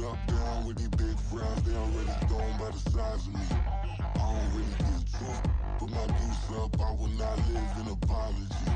Top down with these big frowns, they already gone by the size of me. I don't really get drunk, put my deuce up, I will not live in apology.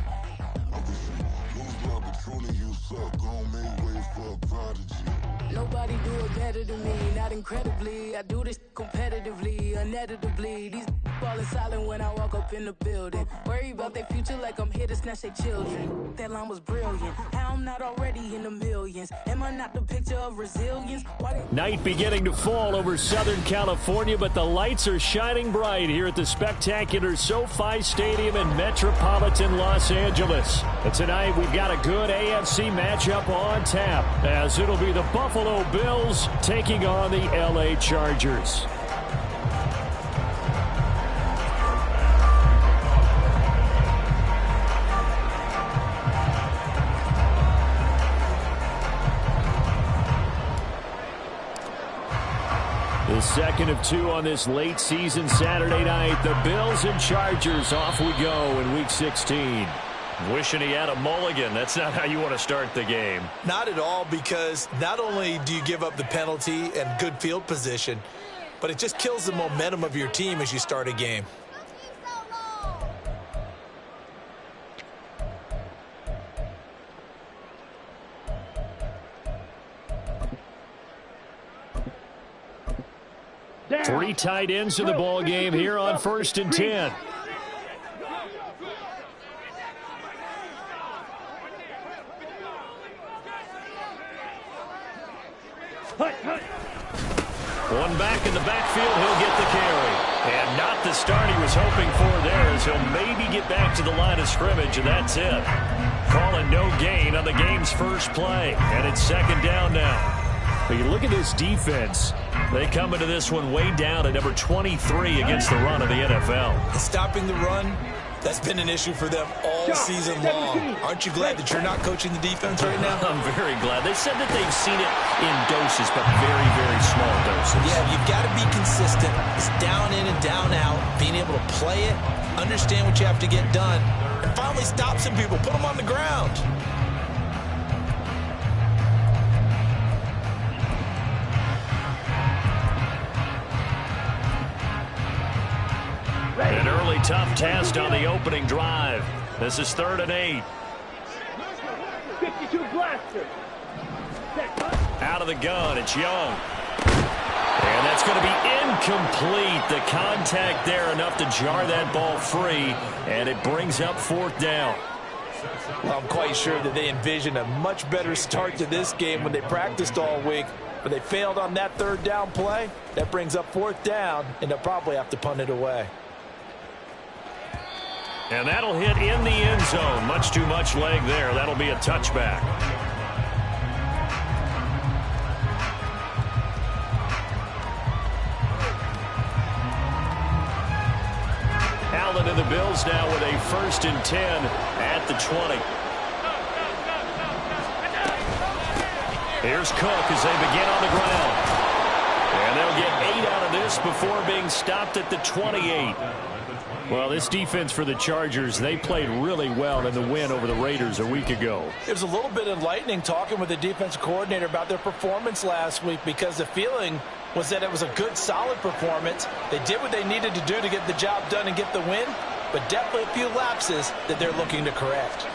I wish you lose the opportunity, you suck, gon' make way for a prodigy. Nobody do it better than me, not incredibly. I do this competitively, uneditably. These falling silent when I walk up in the building. Worry about their future like I'm here to snatch their children. That line was brilliant. How I'm not already in the millions? Am I not the picture of resilience? Night beginning to fall over Southern California, but the lights are shining bright here at the spectacular SoFi Stadium in metropolitan Los Angeles. And tonight we've got a good AFC matchup on tap, as it'll be the Buffalo Bills taking on the LA Chargers. The second of two on this late season Saturday night. The Bills and Chargers, off we go in Week 16. Wishing he had a mulligan. That's not how you want to start the game. Not at all, because not only do you give up the penalty and good field position, but it just kills the momentum of your team as you start a game. Three tight ends in the ball game here on 1st and 10. One back in the backfield, he'll get the carry. And not the start he was hoping for there, as he'll maybe get back to the line of scrimmage, and that's it. Calling no gain on the game's first play, and it's second down now. But you look at this defense. They come into this one way down at number 23 against the run of the NFL. Stopping the run, that's been an issue for them all season long. Aren't you glad that you're not coaching the defense right now? I'm very glad. They said that they've seen it in doses, but very, very small doses. Yeah, you've got to be consistent. It's down in and down out, being able to play it, understand what you have to get done, and finally stop some people, put them on the ground. An early tough test on the opening drive. This is 3rd and 8. 52 blaster. Out of the gun, it's Young. And that's going to be incomplete. The contact there enough to jar that ball free, and it brings up 4th down. Well, I'm quite sure that they envisioned a much better start to this game when they practiced all week, but they failed on that 3rd down play. That brings up 4th down, and they'll probably have to punt it away. And that'll hit in the end zone. Much too much leg there. That'll be a touchback. Allen and the Bills now with a 1st and 10 at the 20. Here's Cook as they begin on the ground. And they'll get 8 out of this before being stopped at the 28. Well, this defense for the Chargers, they played really well in the win over the Raiders a week ago. It was a little bit enlightening talking with the defensive coordinator about their performance last week, because the feeling was that it was a good, solid performance. They did what they needed to do to get the job done and get the win, but definitely a few lapses that they're looking to correct.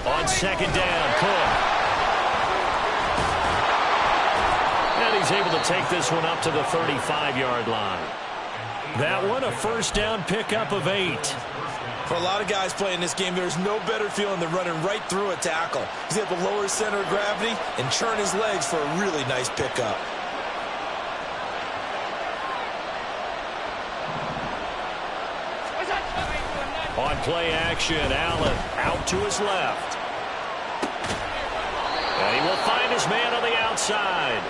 On 2nd down, Cook. And he's able to take this one up to the 35-yard line. That one, a 1st down pickup of 8. For a lot of guys playing this game, there's no better feeling than running right through a tackle. He's able to lower his center of gravity and churn his legs for a really nice pickup. On play action, Allen out to his left. And he will find his man on the outside.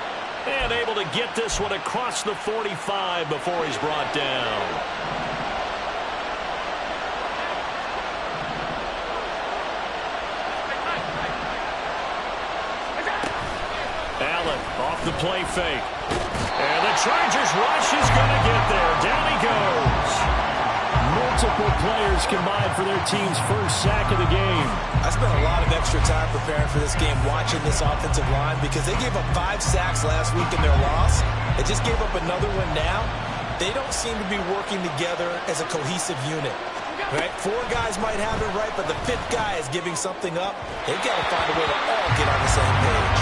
And able to get this one across the 45 before he's brought down. Allen off the play fake. And the Chargers rush is going to get there. Down he goes. Multiple players combined for their team's first sack of the game. I spent a lot of extra time preparing for this game, watching this offensive line, because they gave up 5 sacks last week in their loss. They just gave up another one now. They don't seem to be working together as a cohesive unit. Right? 4 guys might have it right, but the 5th guy is giving something up. They've got to find a way to all get on the same page.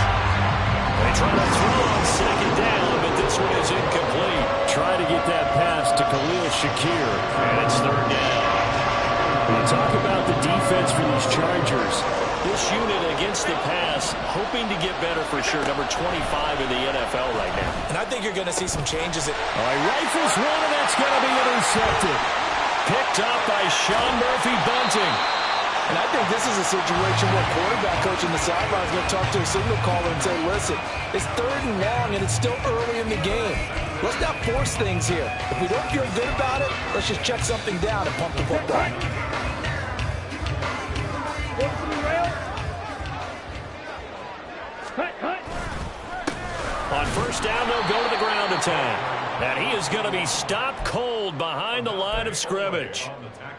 They try to throw on second down, but this one is incomplete. Try to get that pass to Khalil Shakir, and it's third down. You talk about the defense for these Chargers. This unit against the pass, hoping to get better for sure. Number 25 in the NFL right now. And I think you're going to see some changes. All right, rifles one, and that's going to be intercepted. Picked up by Sean Murphy-Bunting. And I think this is a situation where quarterback coach in the sideline is going to talk to a signal caller and say, listen, it's 3rd and long, and it's still early in the game. Let's not force things here. If we don't feel good about it, let's just check something down and pump the football. On first down, they'll go to the ground attack. And he is going to be stopped cold behind the line of scrimmage.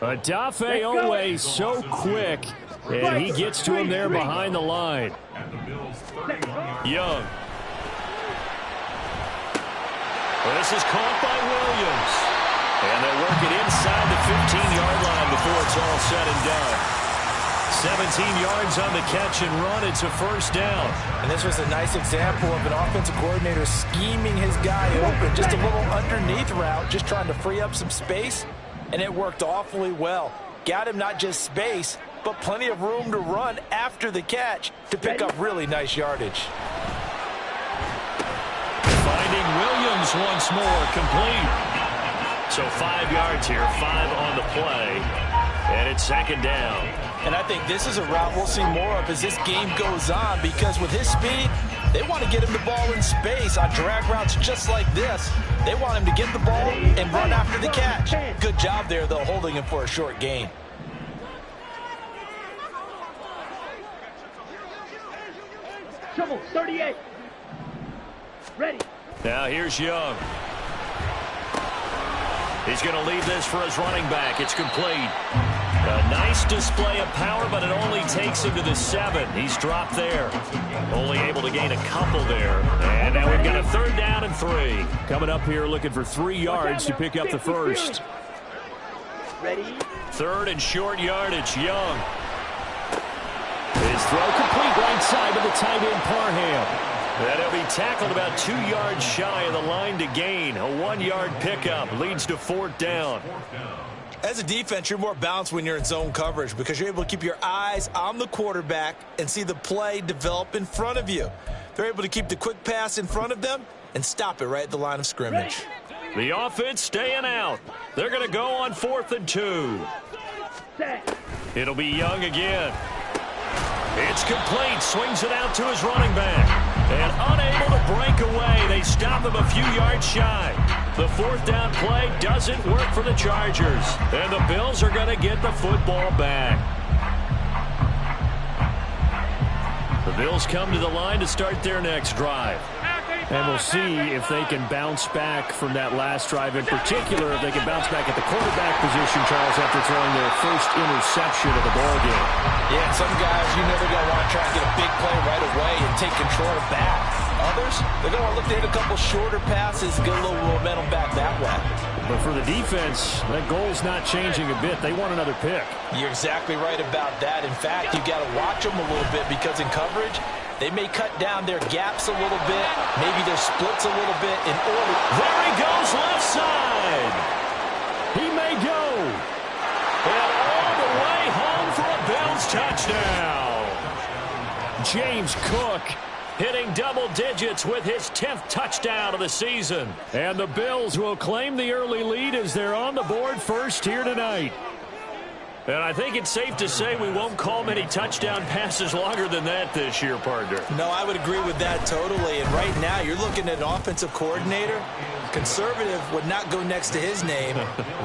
Odafe Oweh so quick, and he gets to him there behind the line. Young. This is caught by Williams. And they'll work it inside the 15-yard line before it's all said and done. 17 yards on the catch and run. It's a first down. And this was a nice example of an offensive coordinator scheming his guy open. Just a little underneath route, just trying to free up some space. And it worked awfully well. Got him not just space, but plenty of room to run after the catch to pick up really nice yardage. Finding Williams once more, complete. So 5 yards here, 5 on the play. And it's second down. And I think this is a route we'll see more of as this game goes on, because with his speed, they want to get him the ball in space on drag routes just like this. They want him to get the ball and run after the catch. Good job there, though, holding him for a short gain. Trouble, 38. Ready. Now here's Young. He's going to leave this for his running back. It's complete. A nice display of power, but it only takes him to the 7. He's dropped there. Only able to gain a couple there. And now we've got a 3rd down and 3. Coming up here looking for 3 yards to pick up the first. Ready. 3rd and short yardage. Young. His throw complete right side to the tight end Parham. And he'll be tackled about 2 yards shy of the line to gain. A 1-yard pickup leads to 4th down. As a defense, you're more balanced when you're in zone coverage because you're able to keep your eyes on the quarterback and see the play develop in front of you. They're able to keep the quick pass in front of them and stop it right at the line of scrimmage. The offense staying out. They're going to go on 4th and 2. It'll be Young again. It's complete. Swings it out to his running back. And unable to break away, they stop him a few yards shy. The 4th down play doesn't work for the Chargers. And the Bills are going to get the football back. The Bills come to the line to start their next drive. And we'll see if they can bounce back from that last drive. In particular, if they can bounce back at the quarterback position, Charles, after throwing their first interception of the ballgame. Yeah, and some guys, you know they're going to want to try and get a big play right away and take control back. Others, they're going to look to hit a couple shorter passes, get a little momentum back that way. But for the defense, that goal's not changing a bit. They want another pick. You're exactly right about that. In fact, you've got to watch them a little bit because in coverage, they may cut down their gaps a little bit, maybe their splits a little bit in order. There he goes, left side. He may go. And all the way home for a Bills touchdown. James Cook hitting double digits with his 10th touchdown of the season. And the Bills will claim the early lead as they're on the board first here tonight. And I think it's safe to say we won't call many touchdown passes longer than that this year, partner. No, I would agree with that totally. And right now, you're looking at an offensive coordinator. Conservative would not go next to his name.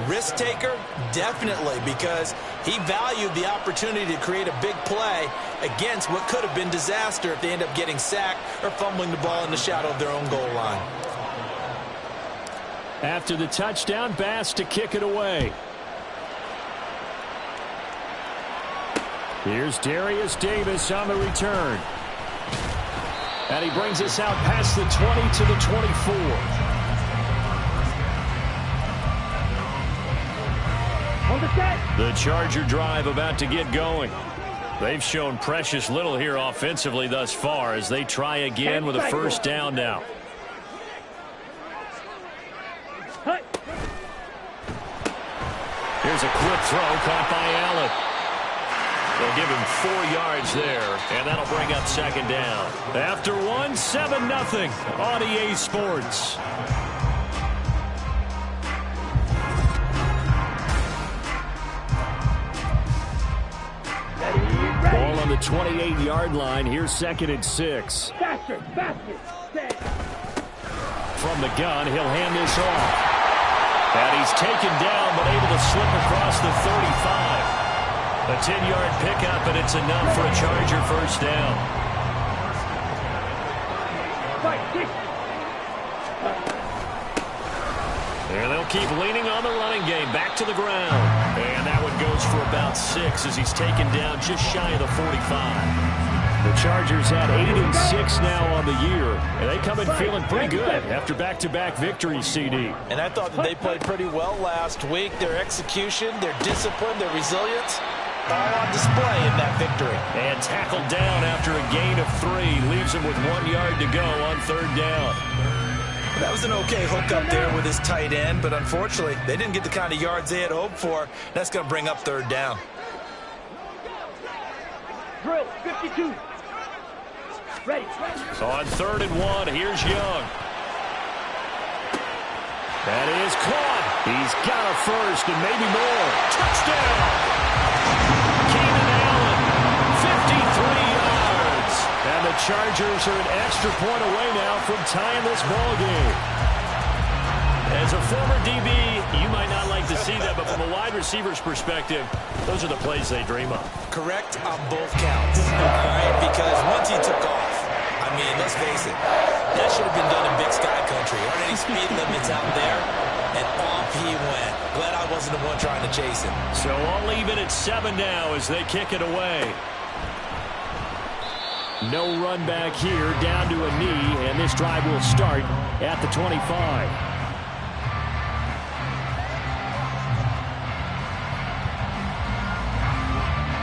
Risk taker, definitely, because he valued the opportunity to create a big play against what could have been disaster if they end up getting sacked or fumbling the ball in the shadow of their own goal line. After the touchdown, Bass to kick it away. Here's Darius Davis on the return. And he brings us out past the 20 to the 24. On the set. The Charger drive about to get going. They've shown precious little here offensively thus far as they try again with a first down now. Here's a quick throw caught by Allen. They'll give him 4 yards there, and that'll bring up second down. After 1, 7-0 on EA Sports. Ball on the 28-yard line. Here's 2nd and 6. Faster, faster. From the gun, he'll hand this off. And he's taken down, but able to slip across the 35. A 10-yard pickup, and it's enough for a Charger first down. And they'll keep leaning on the running game. Back to the ground. And that one goes for about 6 as he's taken down just shy of the 45. The Chargers had 8 and 6 now on the year, and they come in feeling pretty good after back-to-back victories, CD. And I thought that they played pretty well last week. Their execution, their discipline, their resilience, all on display in that victory. And tackled down after a gain of 3. Leaves him with 1 yard to go on 3rd down. That was an okay hook up there with his tight end, but unfortunately, they didn't get the kind of yards they had hoped for. That's going to bring up 3rd down. Drill, 52. Ready. So on 3rd and 1, here's Young. That is caught. He's got a first and maybe more. Touchdown! Keenan Allen, 53 yards. And the Chargers are an extra point away now from tying this ball game. As a former DB, you might not like to see that, but from a wide receiver's perspective, those are the plays they dream of. Correct on both counts, all right? Because once he took off, I mean, let's face it, that should have been done in Big Sky Country. Aren't any speed limits out there? And off he went. Glad I wasn't the one trying to chase him. So all even at 7 now as they kick it away. No run back here, down to a knee, and this drive will start at the 25.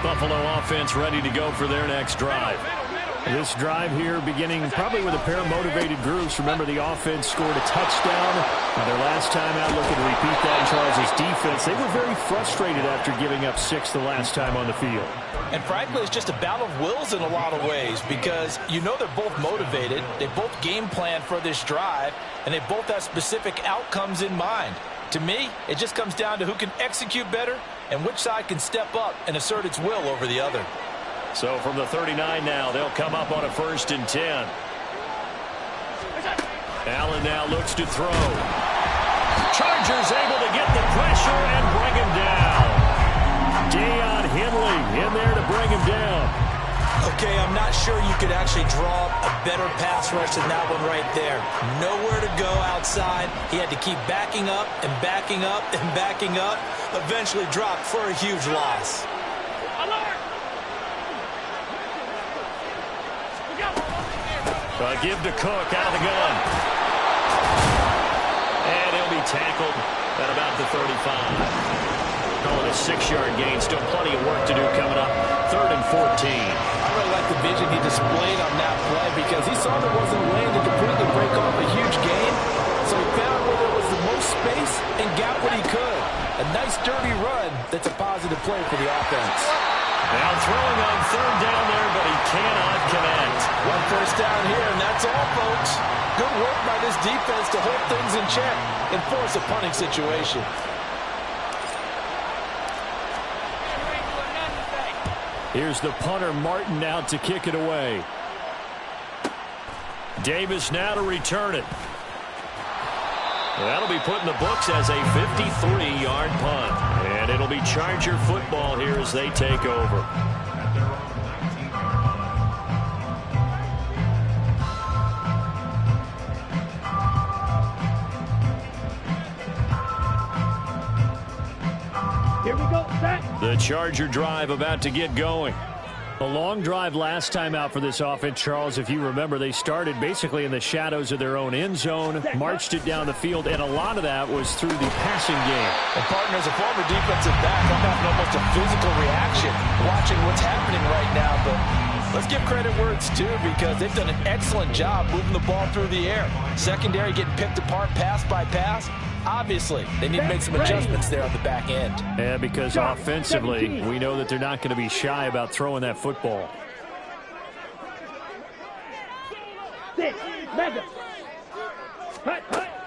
Buffalo offense ready to go for their next drive. This drive here beginning probably with a pair of motivated groups. Remember, the offense scored a touchdown. Their last time out, looking to repeat that in Charles' defense. They were very frustrated after giving up 6 the last time on the field. And frankly, it's just a battle of wills in a lot of ways because you know they're both motivated. They both game plan for this drive, and they both have specific outcomes in mind. To me, it just comes down to who can execute better and which side can step up and assert its will over the other. So from the 39 now, they'll come up on a 1st and 10. Allen now looks to throw. Chargers able to get the pressure and bring him down. Deion Henley in there to bring him down. Okay, I'm not sure you could actually draw a better pass rush than that one right there. Nowhere to go outside. He had to keep backing up and backing up and backing up. Eventually dropped for a huge loss. Give to Cook out of the gun. And he'll be tackled at about the 35. Call it a 6-yard gain. Still plenty of work to do coming up. 3rd and 14. I really like the vision he displayed on that play because he saw there wasn't a lane to completely break off a huge gain. So he found where there was the most space and got what he could. A nice dirty run that's a positive play for the offense. Now throwing on 3rd down there, but he cannot connect. 1 first down here, and that's all, folks. Good work by this defense to hold things in check and force a punting situation. Here's the punter, Martin, out to kick it away. Davis now to return it. That'll be put in the books as a 53-yard punt. And it'll be Charger football here as they take over. Here we go, set. The Charger drive about to get going. A long drive last time out for this offense, Charles. If you remember, they started basically in the shadows of their own end zone, marched it down the field, and a lot of that was through the passing game. And, partner, as a former defensive back, I'm having almost a physical reaction watching what's happening right now. But let's give credit where it's due, because they've done an excellent job moving the ball through the air. Secondary getting picked apart pass by pass. Obviously, they need to make some adjustments there on the back end. Yeah, because offensively, we know that they're not going to be shy about throwing that football.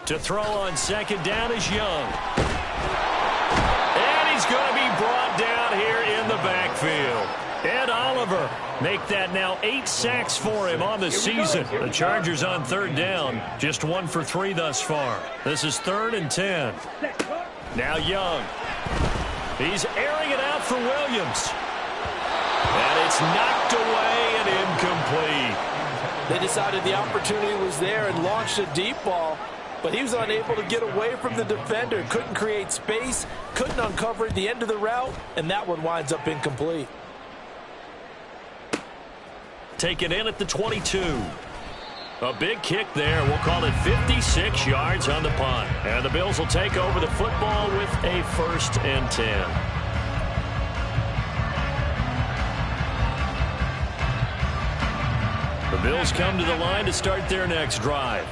To throw on second down is Young. And he's going to be brought down here in the backfield. Ed Oliver make that now 8 sacks for him on the season. The Chargers on third down, just 1 for 3 thus far. This is 3rd and 10. Now Young. He's airing it out for Williams. And it's knocked away and incomplete. They decided the opportunity was there and launched a deep ball, but he was unable to get away from the defender. Couldn't create space, couldn't uncover the end of the route, and that one winds up incomplete. Take it in at the 22. A big kick there. We'll call it 56 yards on the punt. And the Bills will take over the football with a 1st and 10. The Bills come to the line to start their next drive.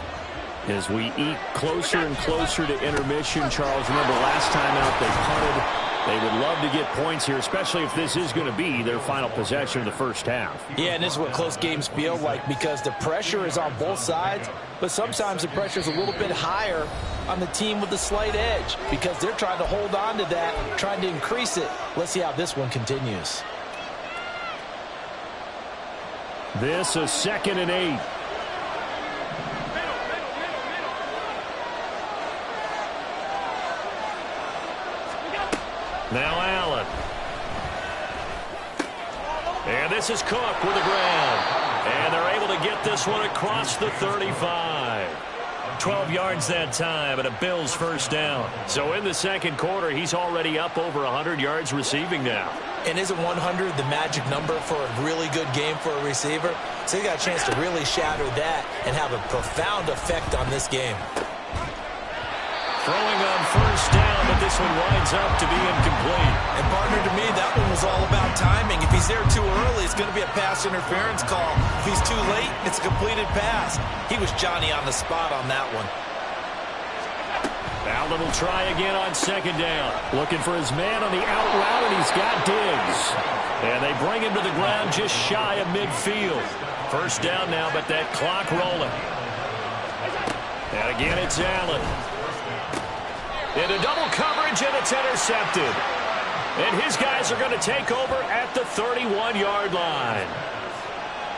As we eke closer and closer to intermission, Charles, remember last time out they punted. They would love to get points here, especially if this is going to be their final possession of the first half. Yeah, and this is what close games feel like, because the pressure is on both sides, but sometimes the pressure is a little bit higher on the team with the slight edge, because they're trying to hold on to that, trying to increase it. Let's see how this one continues. This is 2nd and 8. Now Allen. And this is Cook with the ground. And they're able to get this one across the 35. 12 yards that time and a Bills first down. So in the second quarter, he's already up over 100 yards receiving now. And isn't 100 the magic number for a really good game for a receiver? So he got a chance to really shatter that and have a profound effect on this game. Throwing on first down, but this one winds up to be incomplete. And, partner, to me, that one was all about timing. If he's there too early, it's going to be a pass interference call. If he's too late, it's a completed pass. He was Johnny on the spot on that one. Allen will try again on second down. Looking for his man on the out route, and he's got Diggs. And they bring him to the ground just shy of midfield. First down now, but that clock rolling. And again, it's Allen. Into double coverage, and it's intercepted. And his guys are going to take over at the 31-yard line.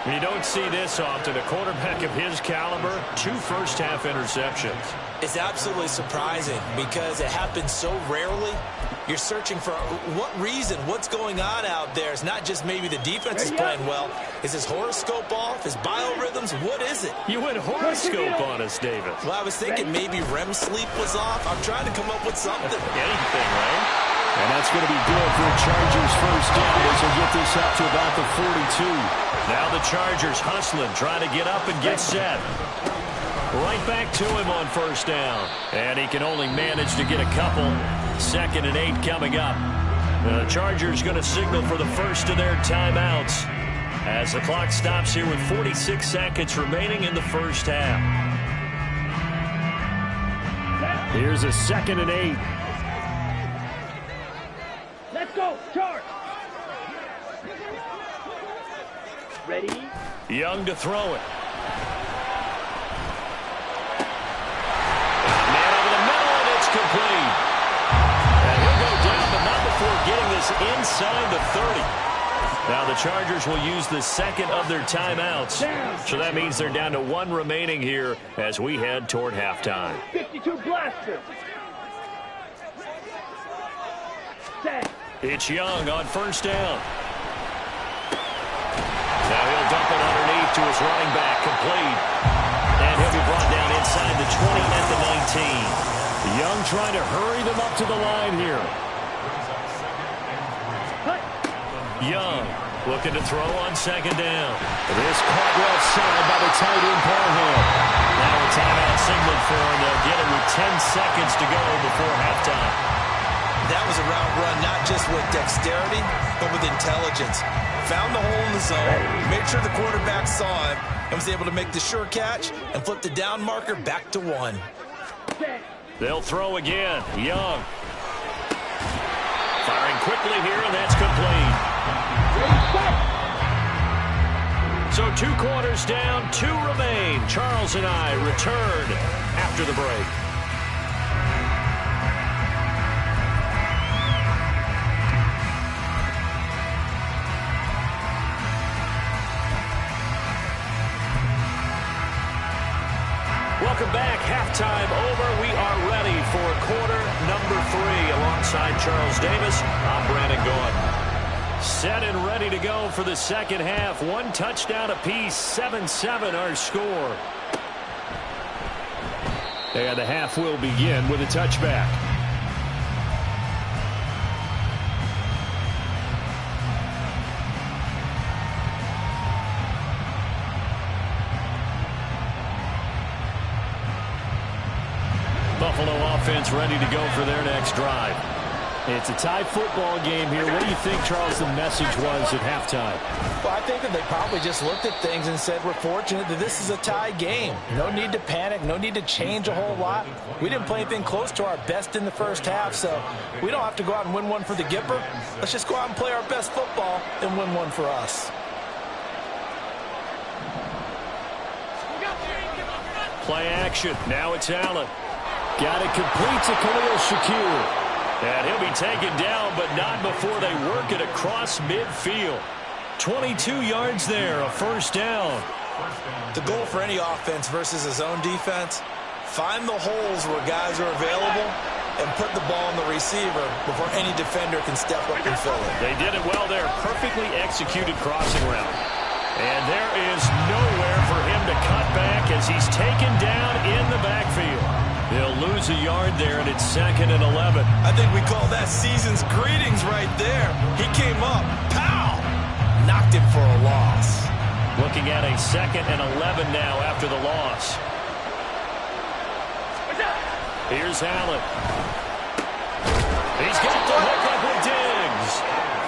You don't see this often. A quarterback of his caliber, 2 first-half interceptions. It's absolutely surprising because it happens so rarely. You're searching for what reason, what's going on out there. It's not just maybe the defense is playing well. Is his horoscope off? His biorhythms? What is it? You went horoscope on us, David. Well, I was thinking maybe REM sleep was off. I'm trying to come up with something. Anything, right? And that's going to be good for the Chargers first down as they get this up to about the 42. Now the Chargers hustling, trying to get up and get set. Right back to him on first down. And he can only manage to get a couple. 2nd and 8 coming up. The Chargers going to signal for the first of their timeouts as the clock stops here with 46 seconds remaining in the first half. Here's a 2nd and 8. Let's go, charge. Ready? Young to throw it. Complete. And he'll go down, but not before getting this inside the 30. Now the Chargers will use the second of their timeouts. So that means they're down to 1 remaining here as we head toward halftime. 52 blaster. Set. It's Young on first down. Now he'll dump it underneath to his running back, complete. And he'll be brought down inside the 20 at the 19. Young trying to hurry them up to the line here. Young Looking to throw on second down. This caught left side by the tight end Parham. Now a timeout signaled for him. They'll get it with 10 seconds to go before halftime. That was a route run, not just with dexterity, but with intelligence. Found the hole in the zone, made sure the quarterback saw him, and was able to make the sure catch and flip the down marker back to 1. They'll throw again. Young. Firing quickly here, and that's complete. So 2 quarters down, 2 remain. Charles and I return after the break. Welcome back. Halftime over. We are ready for quarter number 3. Alongside Charles Davis, I'm Brandon Gaudin. Set and ready to go for the second half. 1 touchdown apiece, 7-7 our score. And the half will begin with a touchback. Buffalo offense ready to go for their next drive. It's a tie football game here. What do you think, Charles, the message was at halftime? Well, I think that they probably just looked at things and said, we're fortunate that this is a tie game. No need to panic. No need to change a whole lot. We didn't play anything close to our best in the first half, so we don't have to go out and win one for the Gipper. Let's just go out and play our best football and win one for us. Play action. Now it's Allen. Got it complete to Khalil Shakir. And he'll be taken down, but not before they work it across midfield. 22 yards there, a first down. The goal for any offense versus a zone defense, find the holes where guys are available and put the ball on the receiver before any defender can step up and fill it. They did it well there. Perfectly executed crossing route. And there is nowhere for him to cut back as he's taken down in the backfield. They'll lose a yard there, and it's 2nd and 11. I think we call that season's greetings right there. He came up, pow, knocked him for a loss. Looking at a 2nd and 11 now after the loss. Here's Allen. He's got the hook up with Diggs.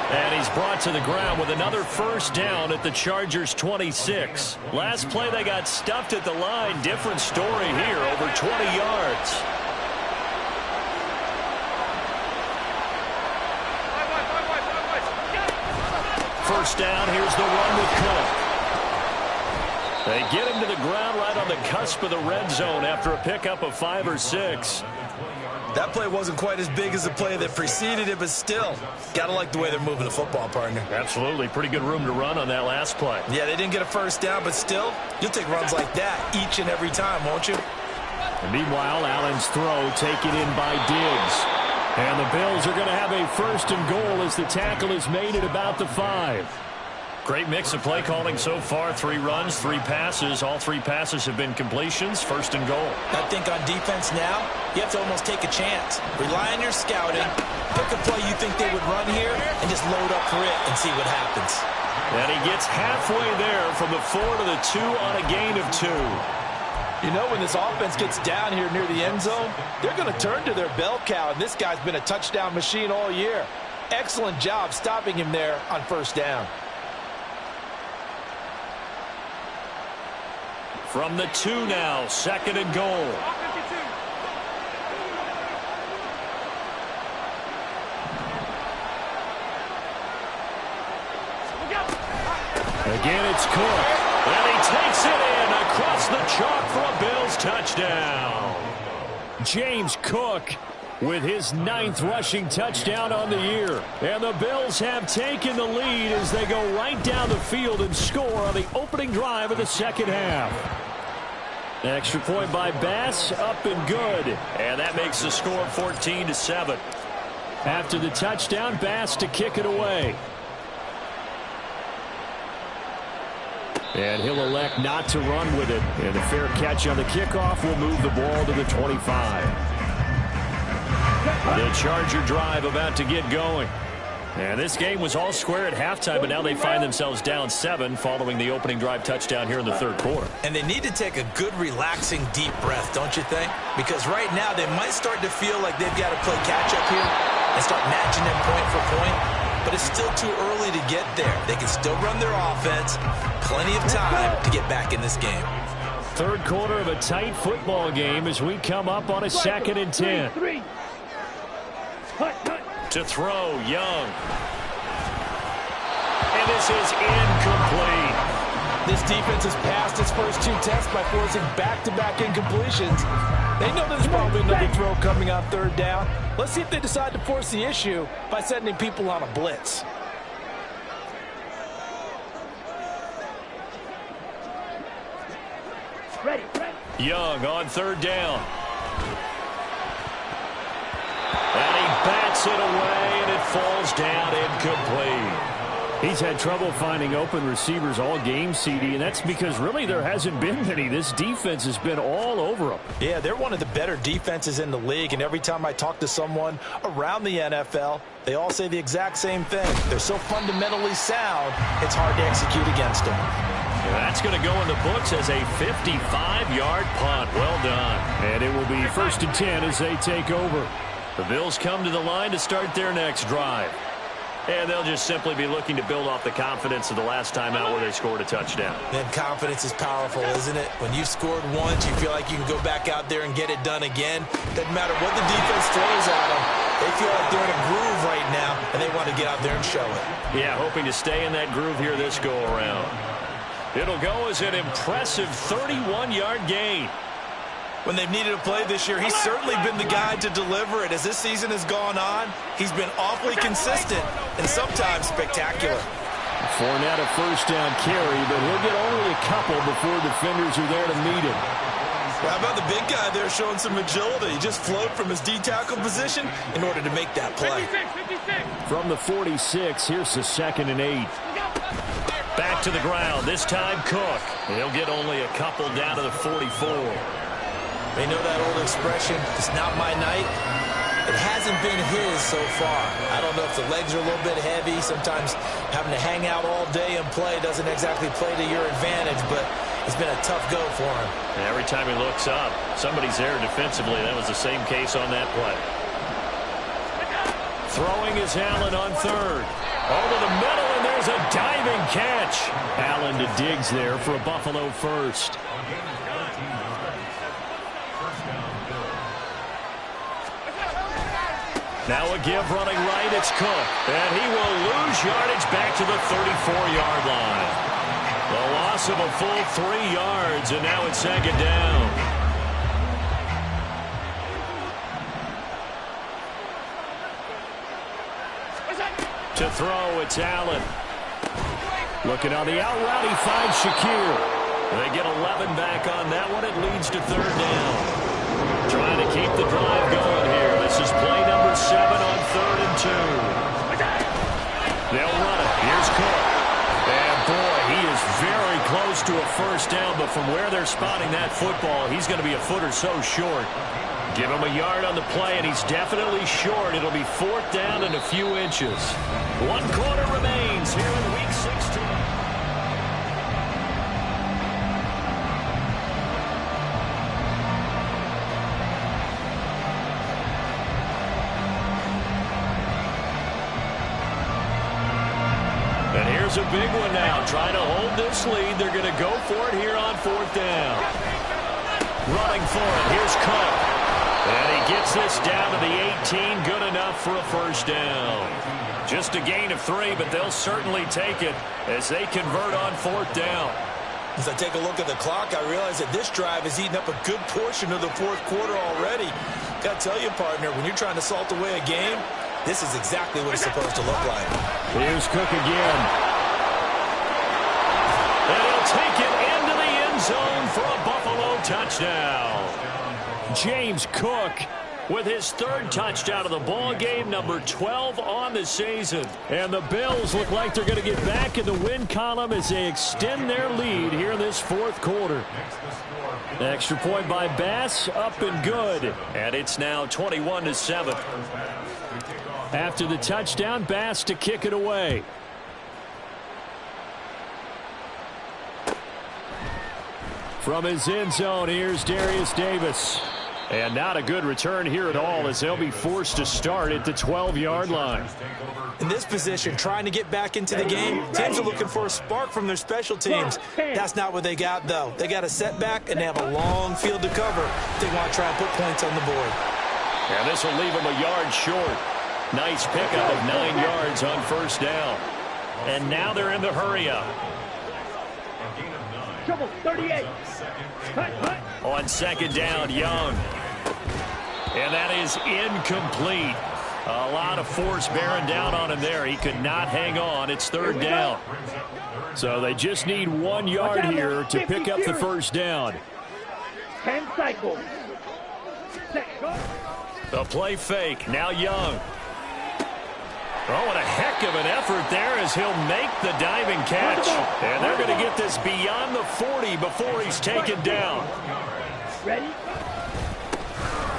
And he's brought to the ground with another first down at the Chargers' 26. Last play they got stuffed at the line. Different story here, over 20 yards. First down, here's the run with Cook. They get him to the ground right on the cusp of the red zone after a pickup of 5 or 6. That play wasn't quite as big as the play that preceded it, but still, got to like the way they're moving the football, partner. Absolutely. Pretty good room to run on that last play. Yeah, they didn't get a first down, but still, you'll take runs like that each and every time, won't you? And meanwhile, Allen's throw taken in by Diggs. And the Bills are going to have a 1st and goal as the tackle is made at about the 5. Great mix of play calling so far. 3 runs, 3 passes. All 3 passes have been completions. 1st and goal. I think on defense now, you have to almost take a chance. Rely on your scouting. Pick a play you think they would run here and just load up for it and see what happens. And he gets halfway there from the 4 to the 2 on a gain of 2. You know, when this offense gets down here near the end zone, they're going to turn to their bell cow, and this guy's been a touchdown machine all year. Excellent job stopping him there on 1st down. From the 2 now, 2nd and goal. Again, it's Cook. And he takes it in across the chalk for a Bills touchdown. James Cook with his 9th rushing touchdown on the year. And the Bills have taken the lead as they go right down the field and score on the opening drive of the second half. Extra point by Bass, up and good. And that makes the score 14-7. After the touchdown, Bass to kick it away. And he'll elect not to run with it. And a fair catch on the kickoff will move the ball to the 25. The Charger drive about to get going. And this game was all square at halftime, but now they find themselves down 7 following the opening drive touchdown here in the third quarter. And they need to take a good, relaxing, deep breath, don't you think? Because right now they might start to feel like they've got to play catch-up here and start matching them point for point. But it's still too early to get there. They can still run their offense. Plenty of time to get back in this game. Third quarter of a tight football game as we come up on a 2nd and 10. To throw, Young. And this is incomplete. This defense has passed its first 2 tests by forcing back-to-back incompletions. They know there's probably another throw coming on 3rd down. Let's see if they decide to force the issue by sending people on a blitz. Ready. Young on 3rd down. And he bats it away, and it falls down incomplete. He's had trouble finding open receivers all game, CD, and that's because really there hasn't been many. This defense has been all over them. Yeah, they're one of the better defenses in the league, and every time I talk to someone around the NFL, they all say the exact same thing. They're so fundamentally sound, it's hard to execute against them. That's going to go in the books as a 55-yard punt. Well done. And it will be 1st and 10 as they take over. The Bills come to the line to start their next drive. And they'll just simply be looking to build off the confidence of the last time out where they scored a touchdown. Then confidence is powerful, isn't it? When you've scored once, you feel like you can go back out there and get it done again. Doesn't matter what the defense throws at them. They feel like they're in a groove right now, and they want to get out there and show it. Yeah, hoping to stay in that groove here this go-around. It'll go as an impressive 31-yard gain. When they've needed a play this year, he's certainly been the guy to deliver it. As this season has gone on, he's been awfully consistent and sometimes spectacular. Fournette a 1st down carry, but he'll get only a couple before defenders are there to meet him. Well, how about the big guy there showing some agility? He just flowed from his D-tackle position in order to make that play. 56. From the 46, here's the 2nd and 8. Back to the ground, this time Cook. He'll get only a couple down to the 44. They know that old expression, it's not my night. It hasn't been his so far. I don't know if the legs are a little bit heavy. Sometimes having to hang out all day and play doesn't exactly play to your advantage, but it's been a tough go for him. And every time he looks up, somebody's there defensively. That was the same case on that play. Throwing is Allen on 3rd. Over the middle, and there's a diving catch. Allen to Diggs there for a Buffalo first. Now a give running right, it's Cook. And he will lose yardage back to the 34-yard line. The loss of a full 3 yards, and now it's 2nd down. To throw, it's Allen. Looking on the out route, he finds Shakir. They get 11 back on that one. It leads to 3rd down. Trying to keep the drive going here. This is play number 7 on 3rd and 2. They'll run it. Here's Cook. And boy, he is very close to a 1st down, but from where they're spotting that football, he's going to be a foot or so short. Give him a yard on the play, and he's definitely short. It'll be 4th down and a few inches. 1 quarter remains here in Week 16. And here's a big one now. Trying to hold this lead. They're going to go for it here on 4th down. Running for it. Here's Cook. And he gets this down to the 18. Good enough for a 1st down. Just a gain of 3, but they'll certainly take it as they convert on 4th down. As I take a look at the clock, I realize that this drive has eaten up a good portion of the 4th quarter already. Got to tell you, partner, when you're trying to salt away a game, this is exactly what it's supposed to look like. Here's Cook again. And he'll take it into the end zone for a Buffalo touchdown. James Cook with his 3rd touchdown of the ball game, number 12 on the season. And the Bills look like they're going to get back in the win column as they extend their lead here in this 4th quarter. Extra point by Bass, up and good. And it's now 21-7. After the touchdown, Bass to kick it away. From his end zone, here's Darius Davis. And not a good return here at all, as they'll be forced to start at the 12-yard line. In this position, trying to get back into the game, teams are looking for a spark from their special teams. That's not what they got, though. They got a setback, and they have a long field to cover if they want to try and put points on the board. And this will leave them a yard short. Nice pickup of 9 yards on first down. And now they're in the hurry-up. Trouble, 38. Hut, hut. On second down, Young. And that is incomplete. A lot of force bearing down on him there. He could not hang on. It's third down. So they just need 1 yard here to pick up the first down. 10 cycles. Set, go. The play fake. Now Young. Oh, what a heck of an effort there as he'll make the diving catch. And they're going to get this beyond the 40 before he's taken down. Ready?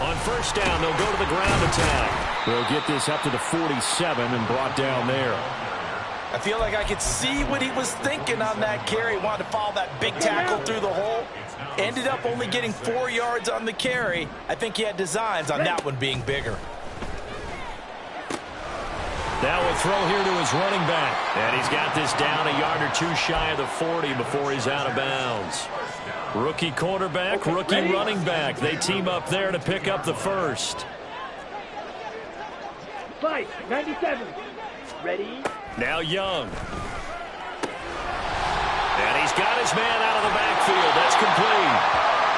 On first down, they'll go to the ground attack. They'll get this up to the 47 and brought down there. I feel like I could see what he was thinking on that carry. Wanted to follow that big tackle through the hole. Ended up only getting 4 yards on the carry. I think he had designs on that one being bigger. Now we'll throw here to his running back. And he's got this down a yard or two shy of the 40 before he's out of bounds. Rookie quarterback, rookie running back. They team up there to pick up the first. Fight, 97. Ready? Now Young. And he's got his man out of the backfield. That's complete.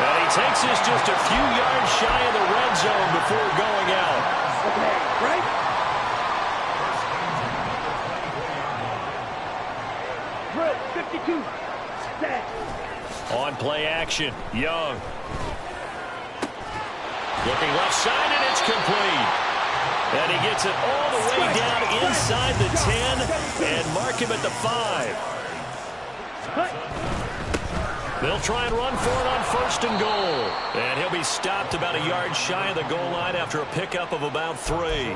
And he takes this just a few yards shy of the red zone before going out. Okay, right? Drill, 52. Set. On play action, Young. Looking left side, and it's complete. And he gets it all the way down inside the 10 and mark him at the 5. They'll try and run for it on first and goal. And he'll be stopped about a yard shy of the goal line after a pickup of about 3.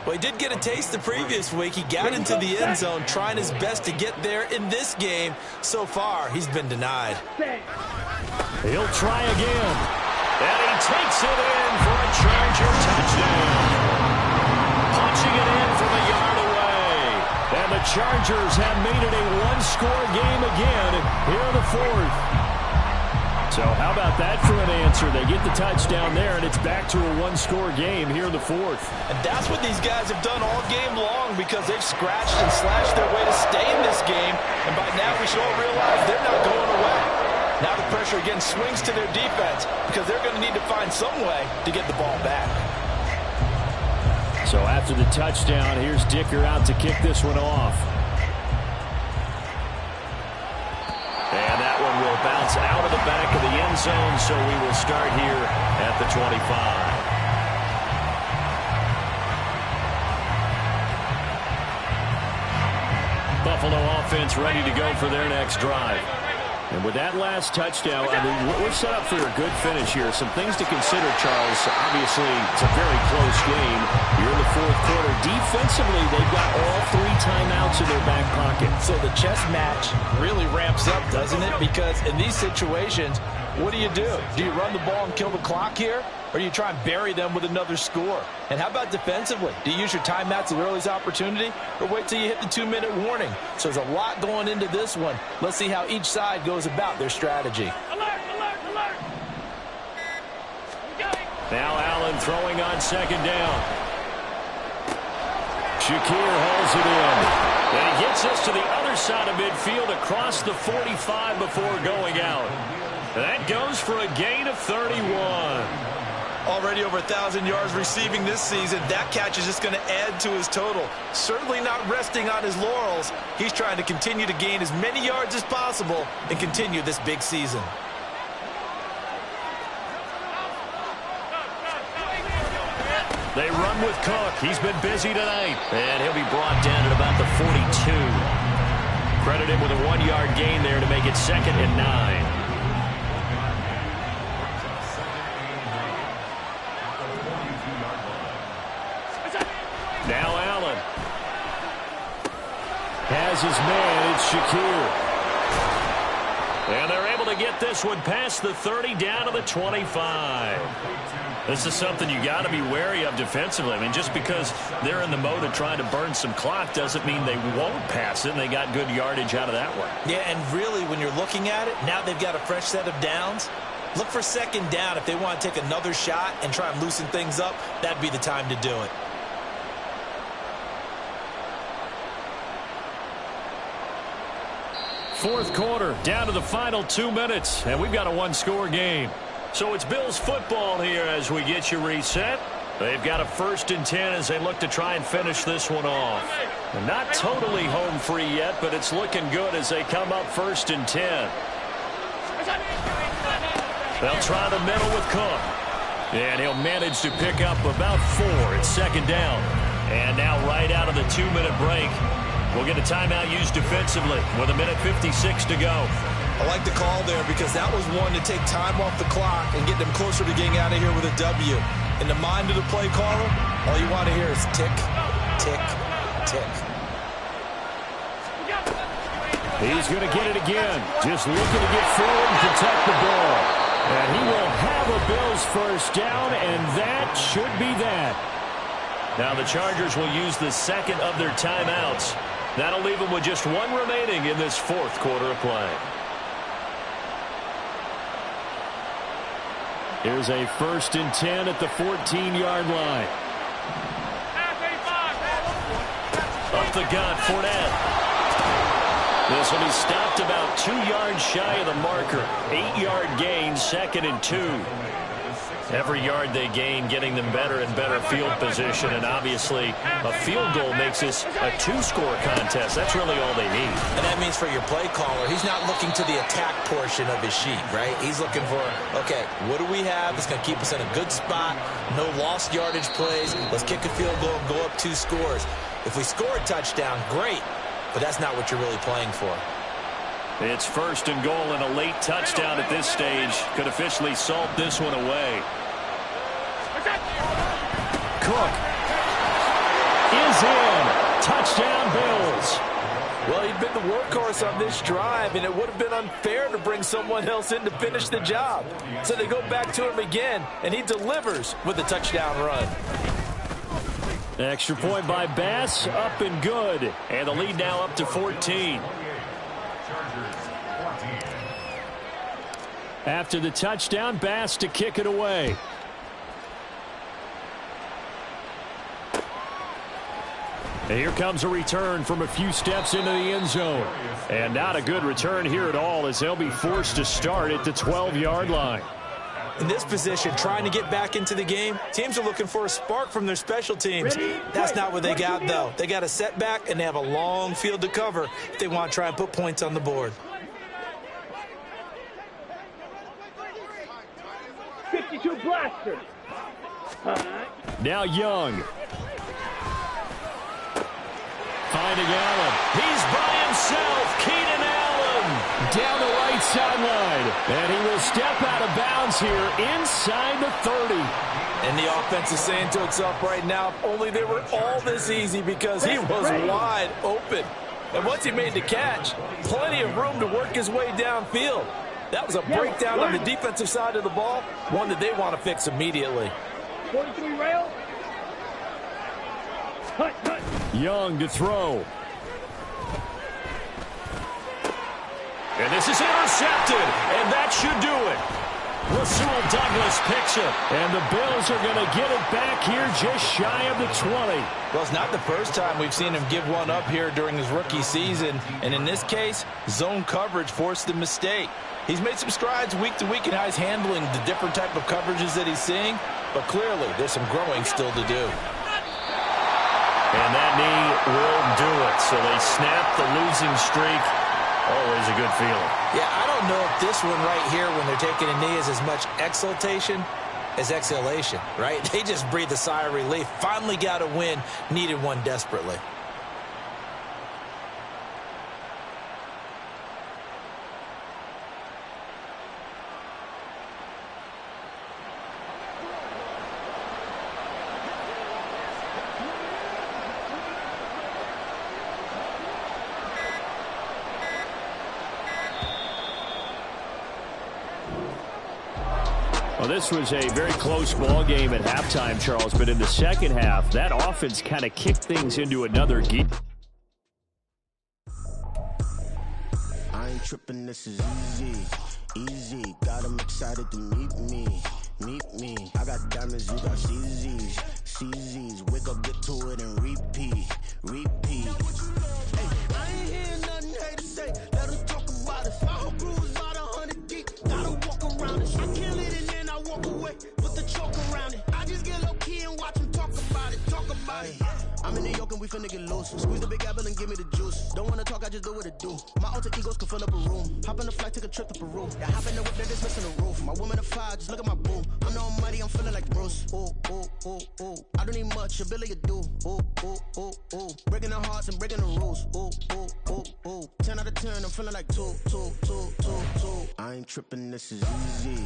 Well, he did get a taste the previous week. He got into the end zone trying his best to get there in this game. So far, he's been denied. He'll try again. And he takes it in for a Charger touchdown. Punching it in from a yard away. And the Chargers have made it a one-score game again here in the 4th. So how about that for an answer? They get the touchdown there, and it's back to a one-score game here in the 4th. And that's what these guys have done all game long because they've scratched and slashed their way to stay in this game. And by now we should all realize they're not going away. Now the pressure again swings to their defense because they're going to need to find some way to get the ball back. So after the touchdown, here's Dicker out to kick this one off. And that one will bounce out of the back of the end zone, so we will start here at the 25. Buffalo offense ready to go for their next drive. And with that last touchdown, I mean, we're set up for a good finish here. Some things to consider, Charles. Obviously, it's a very close game. You're in the 4th quarter. Defensively, they've got all 3 timeouts in their back pocket. So the chess match really ramps up, doesn't it? Because in these situations, what do? Do you run the ball and kill the clock here? Or do you try and bury them with another score? And how about defensively? Do you use your timeouts at earliest opportunity? Or wait till you hit the 2-minute warning? So there's a lot going into this one. Let's see how each side goes about their strategy. Alert, alert, alert. Now Allen throwing on second down. Shakir holds it in. And he gets us to the other side of midfield across the 45 before going out. That goes for a gain of 31. Already over 1,000 yards receiving this season. That catch is just going to add to his total. Certainly not resting on his laurels. He's trying to continue to gain as many yards as possible and continue this big season. They run with Cook. He's been busy tonight. And he'll be brought down at about the 42. Credit him with a 1-yard gain there to make it 2nd and 9. has his man. It's Shakir. And they're able to get this one past the 30 down to the 25. This is something you got to be wary of defensively. I mean, just because they're in the mode of trying to burn some clock doesn't mean they won't pass it, and they got good yardage out of that one. Yeah, and really, when you're looking at it, now they've got a fresh set of downs. Look for second down. If they want to take another shot and try and loosen things up, that'd be the time to do it. Fourth quarter, down to the final 2 minutes, and we've got a one-score game. So it's Bills football here as we get you reset. They've got a 1st and 10 as they look to try and finish this one off. And not totally home free yet, but it's looking good as they come up 1st and 10. They'll try the middle with Cook. And he'll manage to pick up about 4. It's 2nd down. And now right out of the 2-minute break, we'll get a timeout used defensively with 1:56 to go. I like the call there because that was one to take time off the clock and get them closer to getting out of here with a W. In the mind of the play caller, all you want to hear is tick, tick, tick. He's going to get it again. Just looking to get forward and protect the ball. And he will have a Bills 1st down, and that should be that. Now the Chargers will use the 2nd of their timeouts. That'll leave them with just 1 remaining in this 4th quarter of play. Here's a 1st and 10 at the 14-yard line. Up the gut, Fournette. This will be stopped about 2 yards shy of the marker. 8-yard gain, 2nd and 2. Every yard they gain, getting them better and better field position. And obviously, a field goal makes this a 2-score contest. That's really all they need. And that means for your play caller, he's not looking to the attack portion of his sheet, right? He's looking for, okay, what do we have that's going to keep us in a good spot? No lost yardage plays. Let's kick a field goal and go up 2 scores. If we score a touchdown, great. But that's not what you're really playing for. It's 1st and goal, and a late touchdown at this stage could officially salt this one away. Cook is in. Touchdown, Bills. Well, he'd been the workhorse on this drive, and it would have been unfair to bring someone else in to finish the job. So they go back to him again, and he delivers with a touchdown run. Extra point by Bass, up and good. And the lead now up to 14. After the touchdown, Bass to kick it away. And here comes a return from a few steps into the end zone. And not a good return here at all as they'll be forced to start at the 12-yard line. In this position, trying to get back into the game, teams are looking for a spark from their special teams. That's not what they got, though. They got a setback, and they have a long field to cover if they want to try and put points on the board. 52 blaster. Now Young. Finding Allen. He's by himself. Keenan Allen down the right sideline. And he will step out of bounds here inside the 30. And the offense is saying to itself right now, if only they were all this easy because he was wide open. And once he made the catch, plenty of room to work his way downfield. That was a breakdown on the defensive side of the ball, one that they want to fix immediately. 43 rail. Cut. Young to throw. And this is intercepted, and that should do it. Rasul Douglas picks it, and the Bills are going to get it back here just shy of the 20. Well, it's not the first time we've seen him give one up here during his rookie season, and in this case, zone coverage forced the mistake. He's made some strides week to week in how he's handling the different type of coverages that he's seeing, but clearly there's some growing still to do. And that knee will do it. So they snap the losing streak. Always a good feeling. Yeah, I don't know if this one right here when they're taking a knee is as much exultation as exhalation, right? They just breathe a sigh of relief. Finally got a win, needed one desperately. Well, this was a very close ball game at halftime, Charles, but in the second half, that offense kind of kicked things into another gear. I ain't tripping, this is easy, easy. Got 'em excited to meet me. I got diamonds, you got CZs. Wake up, get to it, and repeat. Hey, I ain't hearing nothing hate to say. Let them talk about it. My whole crew is about 100 deep. Gotta walk around it. I kill it and then I walk away. Put the choke around it. I just get low key and watch them talk about it. I'm in New York and we finna get loose. Squeeze the big apple and give me the juice. Don't wanna talk, I just do what it do. My alter egos can fill up a room. Hop on the flight, take a trip to Peru. Yeah, hop in the whip, that is missing the roof. My woman a fire, just look at my boo. I'm the almighty, I'm feeling like Bruce. Ooh. I don't need much, ability to do. Ooh. Breaking the hearts and breaking the rules. Ooh. 10 out of 10, I'm feeling like two. I ain't tripping, this is easy.